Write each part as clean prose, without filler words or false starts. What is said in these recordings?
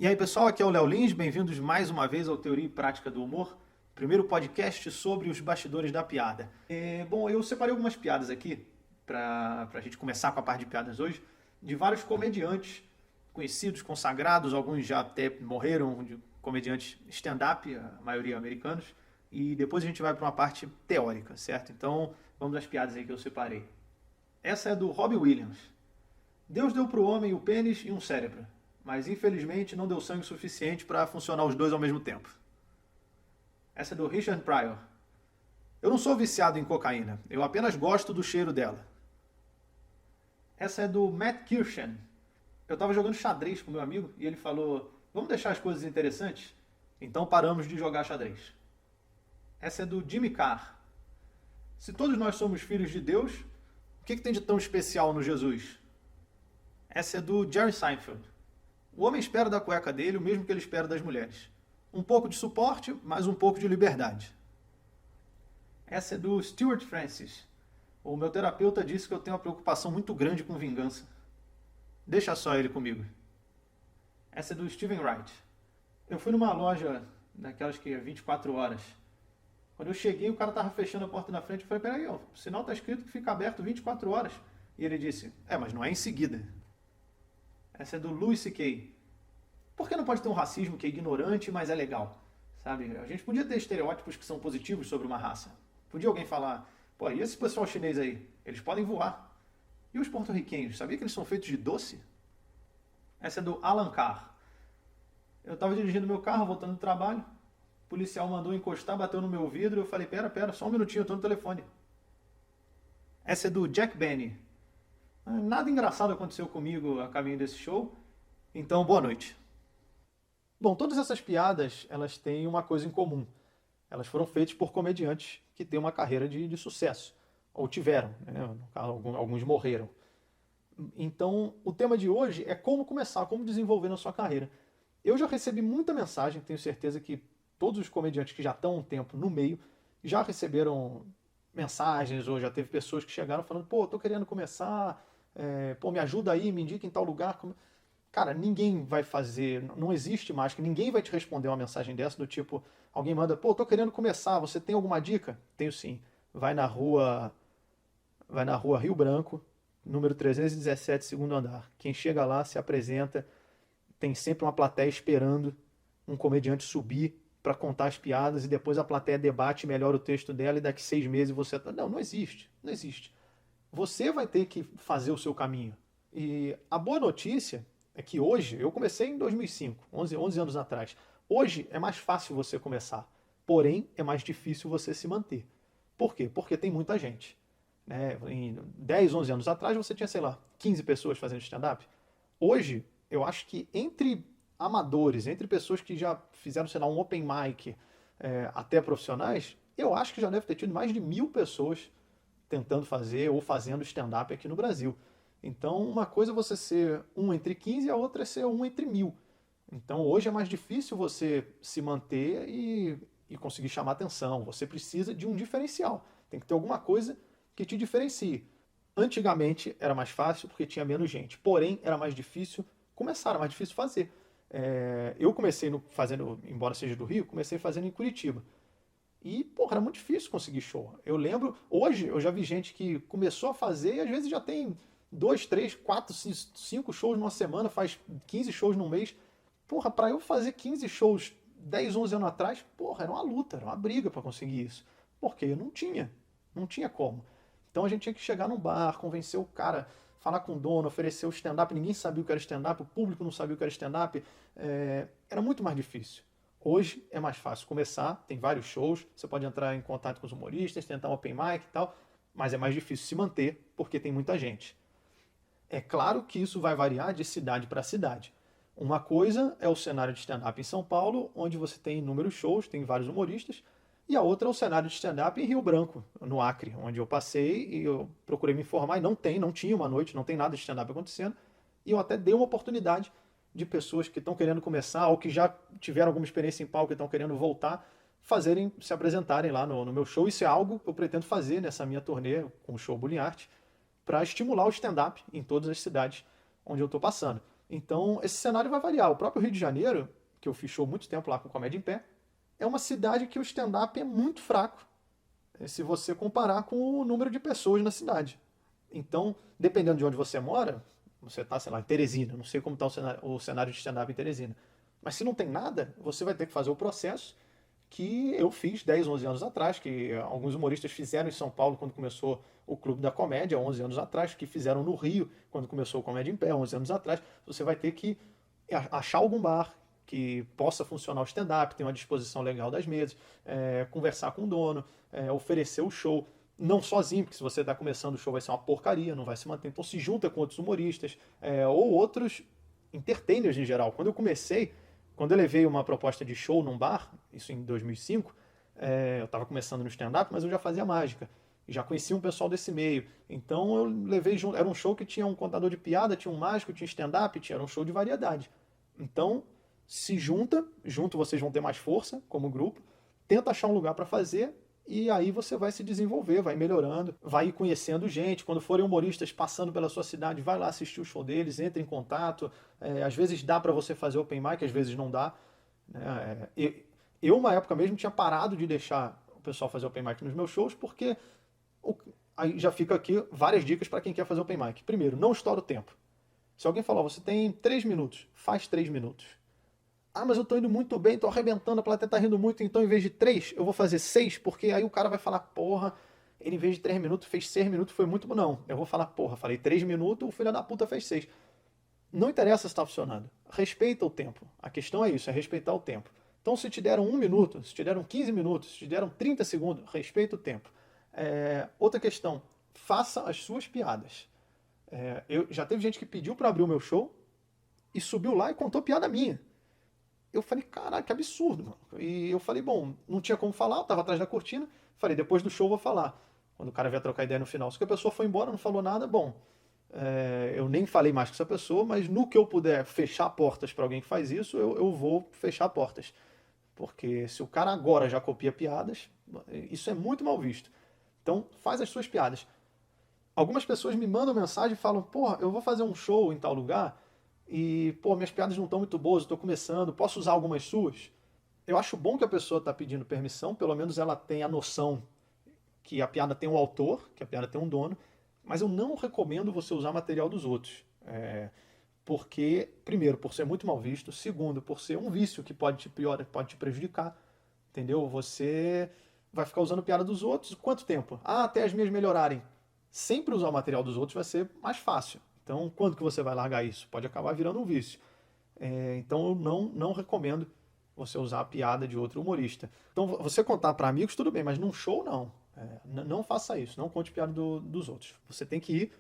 E aí, pessoal, aqui é o Léo Lins, bem-vindos mais uma vez ao Teoria e Prática do Humor, primeiro podcast sobre os bastidores da piada. Bom, eu separei algumas piadas aqui, para a gente começar com a parte de piadas hoje, de vários comediantes conhecidos, consagrados, alguns já até morreram, de comediantes stand-up, a maioria americanos, e depois a gente vai para uma parte teórica, certo? Então, vamos às piadas aí que eu separei. Essa é do Robbie Williams. Deus deu para o homem o pênis e um cérebro, mas infelizmente não deu sangue suficiente para funcionar os dois ao mesmo tempo. Essa é do Richard Pryor. Eu não sou viciado em cocaína, eu apenas gosto do cheiro dela. Essa é do Matt Kirshen. Eu estava jogando xadrez com meu amigo e ele falou: vamos deixar as coisas interessantes? Então paramos de jogar xadrez. Essa é do Jimmy Carr. Se todos nós somos filhos de Deus, o que tem de tão especial no Jesus? Essa é do Jerry Seinfeld. O homem espera da cueca dele o mesmo que ele espera das mulheres. Um pouco de suporte, mas um pouco de liberdade. Essa é do Stuart Francis. O meu terapeuta disse que eu tenho uma preocupação muito grande com vingança. Deixa só ele comigo. Essa é do Steven Wright. Eu fui numa loja daquelas que é 24 horas. Quando eu cheguei, o cara estava fechando a porta na frente. Eu falei: peraí, o sinal está escrito que fica aberto 24 horas. E ele disse: mas não é em seguida. Essa é do Louis C.K. Por que não pode ter um racismo que é ignorante, mas é legal? Sabe? A gente podia ter estereótipos que são positivos sobre uma raça. Podia alguém falar: pô, e esse pessoal chinês aí? Eles podem voar. E os porto-riquenhos? Sabia que eles são feitos de doce? Essa é do Alan Carr. Eu estava dirigindo meu carro, voltando do trabalho. O policial mandou encostar, bateu no meu vidro. Eu falei: pera, só um minutinho, eu estou no telefone. Essa é do Jack Benny. Nada engraçado aconteceu comigo a caminho desse show, então boa noite. Bom, todas essas piadas, elas têm uma coisa em comum. Elas foram feitas por comediantes que têm uma carreira de sucesso, ou tiveram, né? Alguns morreram. Então, o tema de hoje é como começar, como desenvolver na sua carreira. Eu já recebi muita mensagem, tenho certeza que todos os comediantes que já estão há um tempo no meio já receberam mensagens, ou já teve pessoas que chegaram falando: pô, tô querendo começar, me ajuda aí, me indica em tal lugar. Cara, ninguém vai fazer, não existe mais que ninguém vai te responder uma mensagem dessa do tipo, alguém manda: pô, tô querendo começar, você tem alguma dica? Tenho sim. Vai na rua Rio Branco, número 317, segundo andar. Quem chega lá se apresenta, tem sempre uma plateia esperando um comediante subir para contar as piadas e depois a plateia debate melhor o texto dela e daqui 6 meses você... Não existe. Você vai ter que fazer o seu caminho. E a boa notícia é que hoje, eu comecei em 2005, 11 anos atrás. Hoje é mais fácil você começar, porém é mais difícil você se manter. Por quê? Porque tem muita gente. Né? Em 10, 11 anos atrás você tinha, 15 pessoas fazendo stand-up. Hoje, eu acho que entre amadores, entre pessoas que já fizeram, um open mic, até profissionais, eu acho que já deve ter tido mais de 1.000 pessoas tentando fazer ou fazendo stand-up aqui no Brasil. Então, uma coisa é você ser um entre 15 e a outra é ser um entre 1.000. Então, hoje é mais difícil você se manter e conseguir chamar atenção. Você precisa de um diferencial. Tem que ter alguma coisa que te diferencie. Antigamente era mais fácil porque tinha menos gente. Porém, era mais difícil começar, era mais difícil fazer. Eu comecei fazendo, embora seja do Rio, comecei fazendo em Curitiba. E, era muito difícil conseguir show. Eu lembro, hoje eu já vi gente que começou a fazer e às vezes já tem 2, 3, 4, 5 shows numa semana, faz 15 shows num mês. Pra eu fazer 15 shows 10, 11 anos atrás, era uma luta, era uma briga para conseguir isso. Porque eu não tinha como. Então a gente tinha que chegar num bar, convencer o cara, falar com o dono, oferecer o stand-up. Ninguém sabia o que era stand-up, o público não sabia o que era stand-up. Era muito mais difícil. Hoje é mais fácil começar, tem vários shows, você pode entrar em contato com os humoristas, tentar um open mic e tal, mas é mais difícil se manter porque tem muita gente. É claro que isso vai variar de cidade para cidade. Uma coisa é o cenário de stand-up em São Paulo, onde você tem inúmeros shows, tem vários humoristas, e a outra é o cenário de stand-up em Rio Branco, no Acre, onde eu passei e eu procurei me informar e não tinha uma noite, não tem nada de stand-up acontecendo, e eu até dei uma oportunidade de pessoas que estão querendo começar ou que já tiveram alguma experiência em palco e estão querendo voltar, se apresentarem lá no meu show. Isso é algo que eu pretendo fazer nessa minha turnê com o show Bullying Art, para estimular o stand-up em todas as cidades onde eu estou passando. Então, esse cenário vai variar. O próprio Rio de Janeiro, que eu fiz show muito tempo lá com Comédia em Pé, é uma cidade que o stand-up é muito fraco, se você comparar com o número de pessoas na cidade. Então, dependendo de onde você mora, você está, sei lá, em Teresina, não sei como está o cenário de stand-up em Teresina, mas se não tem nada, você vai ter que fazer o processo que eu fiz 10, 11 anos atrás, que alguns humoristas fizeram em São Paulo quando começou o Clube da Comédia, 11 anos atrás, que fizeram no Rio quando começou o Comédia em Pé, 11 anos atrás. Você vai ter que achar algum bar que possa funcionar o stand-up, ter uma disposição legal das mesas, conversar com o dono, oferecer o show, não sozinho, porque se você está começando o show vai ser uma porcaria, não vai se manter. Então se junta com outros humoristas ou outros entertainers em geral. Quando eu levei uma proposta de show num bar, isso em 2005, eu estava começando no stand-up, mas eu já fazia mágica. E já conhecia um pessoal desse meio. Então eu levei junto. Era um show que tinha um contador de piada, tinha um mágico, tinha stand-up, era um show de variedade. Então, se junto vocês vão ter mais força como grupo, tenta achar um lugar para fazer e aí você vai se desenvolver, vai melhorando, vai ir conhecendo gente. Quando forem humoristas passando pela sua cidade, vai lá assistir o show deles, entre em contato. Às vezes dá para você fazer open mic, às vezes não dá. Eu, uma época mesmo, tinha parado de deixar o pessoal fazer open mic nos meus shows, porque aí já fica aqui várias dicas para quem quer fazer open mic. Primeiro, não estoura o tempo. Se alguém falar, você tem 3 minutos, faz 3 minutos. Ah, mas eu tô indo muito bem, tô arrebentando, a plateia tá rindo muito, então em vez de 3, eu vou fazer 6, porque aí o cara vai falar, porra, ele em vez de 3 minutos fez 6 minutos, foi muito bom. Não, eu vou falar, porra, falei 3 minutos, o filho da puta fez 6. Não interessa se tá funcionando. Respeita o tempo. A questão é isso, é respeitar o tempo. Então se te deram 1 minuto, se te deram 15 minutos, se te deram 30 segundos, respeita o tempo. Outra questão, faça as suas piadas. Já teve gente que pediu pra abrir o meu show e subiu lá e contou piada minha. Eu falei, caralho, que absurdo, mano. E eu falei, bom, não tinha como falar, eu tava atrás da cortina. Falei, depois do show eu vou falar. Quando o cara vier trocar ideia no final. Se a pessoa foi embora, não falou nada, bom. Eu nem falei mais com essa pessoa, mas no que eu puder fechar portas para alguém que faz isso, eu vou fechar portas. Porque se o cara agora já copia piadas, isso é muito mal visto. Então, faz as suas piadas. Algumas pessoas me mandam mensagem e falam, porra, eu vou fazer um show em tal lugar e, pô, minhas piadas não estão muito boas, eu estou começando, posso usar algumas suas? Eu acho bom que a pessoa está pedindo permissão, pelo menos ela tem a noção que a piada tem um autor, que a piada tem um dono, mas eu não recomendo você usar material dos outros. Porque, primeiro, por ser muito mal visto, segundo, por ser um vício que pode te prejudicar, entendeu? Você vai ficar usando piada dos outros, quanto tempo? Ah, até as minhas melhorarem. Sempre usar o material dos outros vai ser mais fácil. Então, quando que você vai largar isso? Pode acabar virando um vício. Então, eu não recomendo você usar a piada de outro humorista. Então, você contar para amigos, tudo bem, mas num show, não. Não faça isso, não conte piada dos outros. Você tem que ir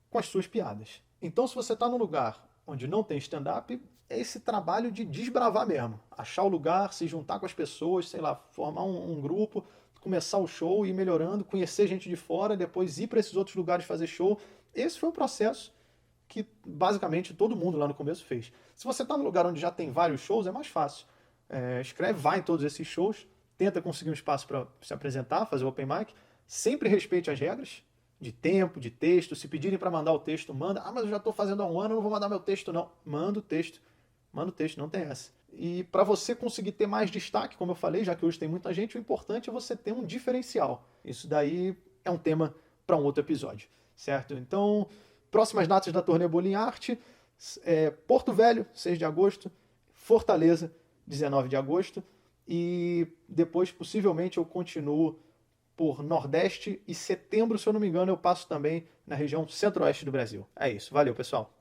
com as suas piadas. Então, se você está num lugar onde não tem stand-up, é esse trabalho de desbravar mesmo. Achar o lugar, se juntar com as pessoas, sei lá, formar um grupo, começar o show, ir melhorando, conhecer gente de fora, depois ir para esses outros lugares fazer show. Esse foi o processo que basicamente todo mundo lá no começo fez. Se você está num lugar onde já tem vários shows, é mais fácil. Escreve, vai em todos esses shows, tenta conseguir um espaço para se apresentar, fazer o open mic, sempre respeite as regras de tempo, de texto. Se pedirem para mandar o texto, manda. Ah, mas eu já estou fazendo há um ano, não vou mandar meu texto não. Manda o texto, não tem essa. E para você conseguir ter mais destaque, como eu falei, já que hoje tem muita gente, o importante é você ter um diferencial. Isso daí é um tema para um outro episódio, certo? Então, próximas datas da turnê Bolinha Arte, Porto Velho, 6 de agosto, Fortaleza, 19 de agosto, e depois, possivelmente, eu continuo por Nordeste e setembro, se eu não me engano, eu passo também na região centro-oeste do Brasil. É isso, valeu, pessoal!